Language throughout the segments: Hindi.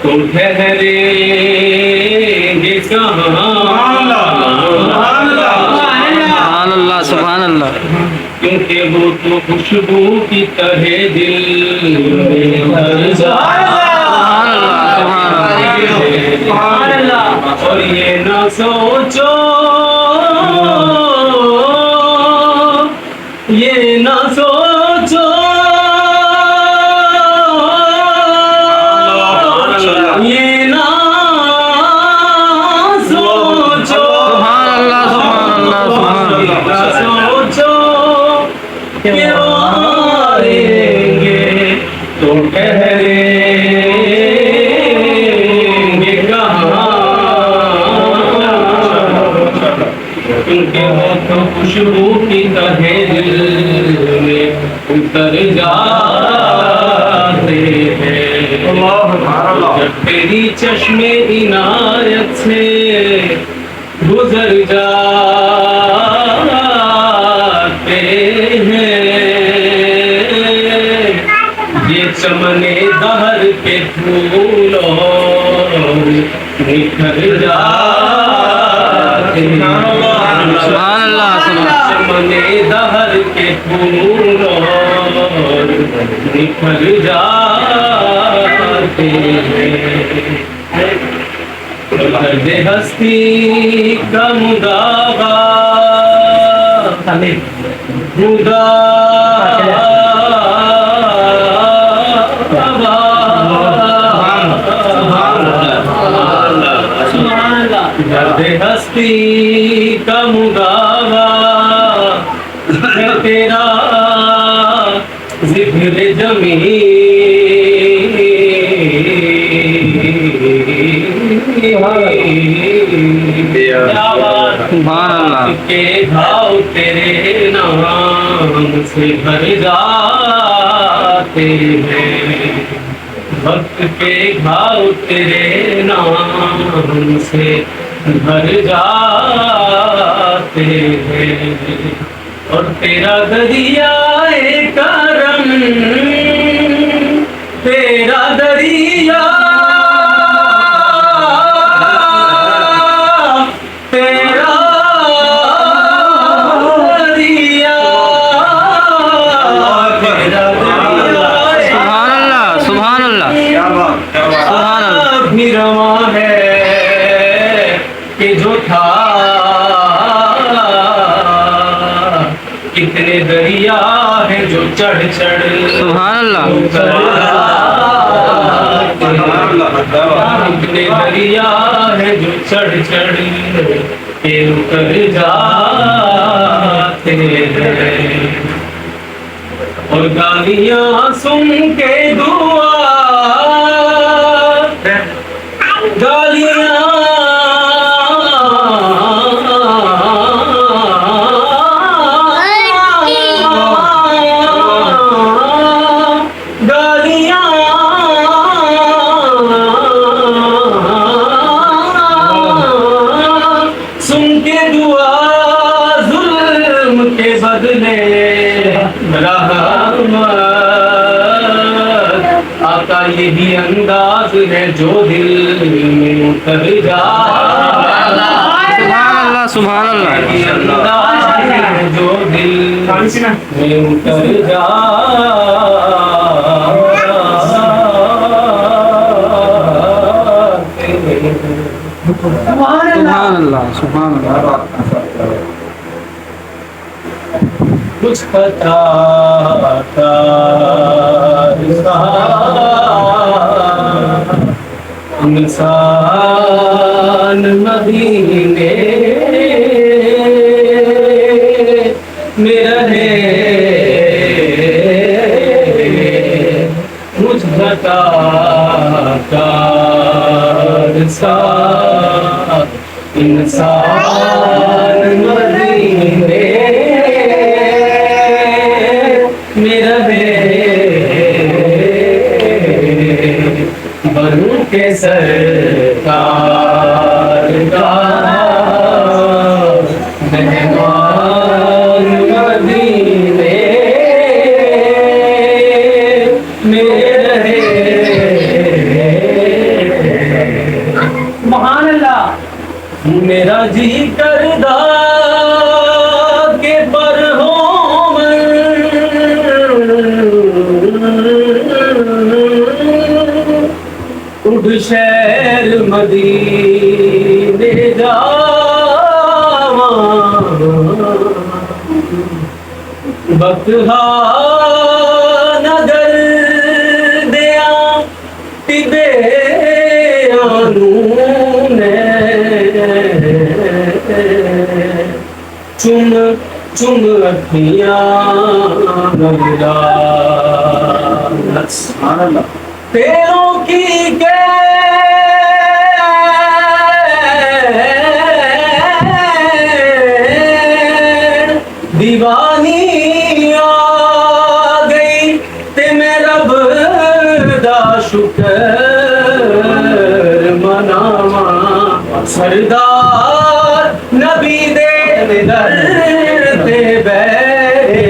तो ठहरेंगे कहाँ? सुभान अल्लाह सुभान अल्लाह। क्योंकि वो तो खुशबू की तरह दिल में भर जाए। और ये ना सोचो, ये ना सोचो, ये ना सोचो, सुभान अल्लाह सुभान अल्लाह सुभान अल्लाह। सोचो कि वो आएंगे तो ठहरेंगे कहाँ? क्योंकि वो तो खुशबू की तरह दिल में उतर जाते हैं। जब तेरी चश्मे इनायत से गुजर जाते हैं, ये चमने दहर के फूलों निखर जाते हैं। सुभान अल्लाह सुभान। चमने दहर के फूलों निखर जाते हैं। दर्द हस्ती का मुदावा दर्द हस्ती का मुदावा है तेरा जिक्र जमी सुभान अल्लाह। के घाव तेरे नाम से भर जाते हैं। वक्त के घाव तेरे नाम से भर जाते हैं। और तेरा दरिया करम, तेरा दरिया, तेरा दरिया, तेरा दरिया सुभान अल्लाह सुभान अल्लाह सुभान अल्लाह। भी रवा है कि जो था, कितने दरिया है जो चढ़ चढ़ सुभान अल्लाह कितने दरिया है जो चढ़ चढ़ के उतर जाते हैं। और गालियां सुन के दुआ, गालियां सुन के दुआ जुल्म के बदले रहमत आका, यही अंदाज है जो दिल में उतर सुभान अल्लाह सुभान अल्लाह। यही अंदाज है जो दिल में उतर सुभान अल्लाह सुभान अल्लाह। कुछ पता था इंसान मदीने में रहे, मुझ पता था इंसान मदीने में रहे, बनू के सरकार का मेहमान मदीने में रहे। जी करदा के पर हो उठ शहर मदीने जावा बतहा नगर दिया तिबे चुम चुम अखियां तेरों की दीवानी आ गई ते मैं रब दा शुक्र मनावा सरदार नबी दे दर ते बैठे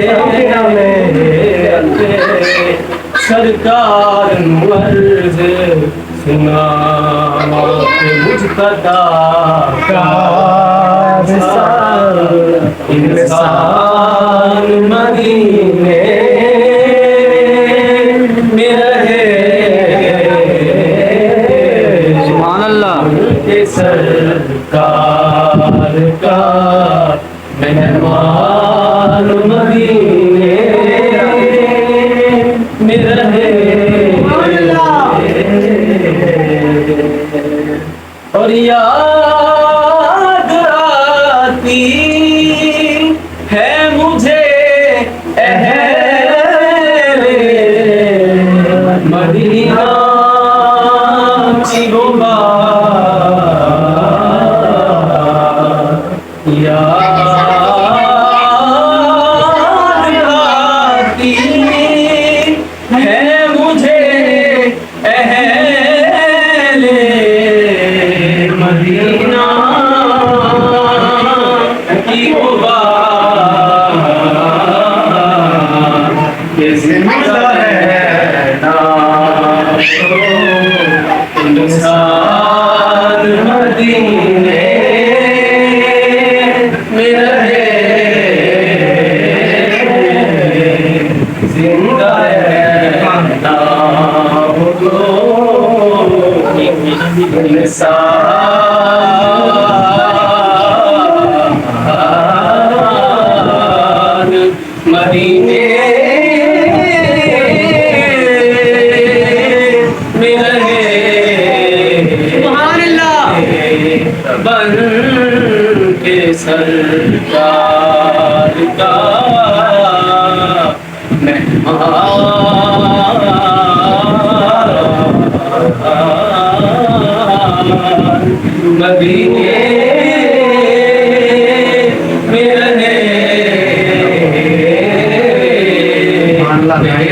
सरकार अर्ज सुनावा के मुजतदा का इंसान मदीने में रहे सुभान अल्लाह। के सरकार का मेहमान मदीने में रहे और याद आती है मुझे अहले मदीना की वो बात याद आती है मुझे अहले मदीना की वो बात ये जिंदा है ना इंसान मदीने में रहे जिंदा है ना इंसान मदीने में रहे बन के सरकार का मेहमान मदीने में रहे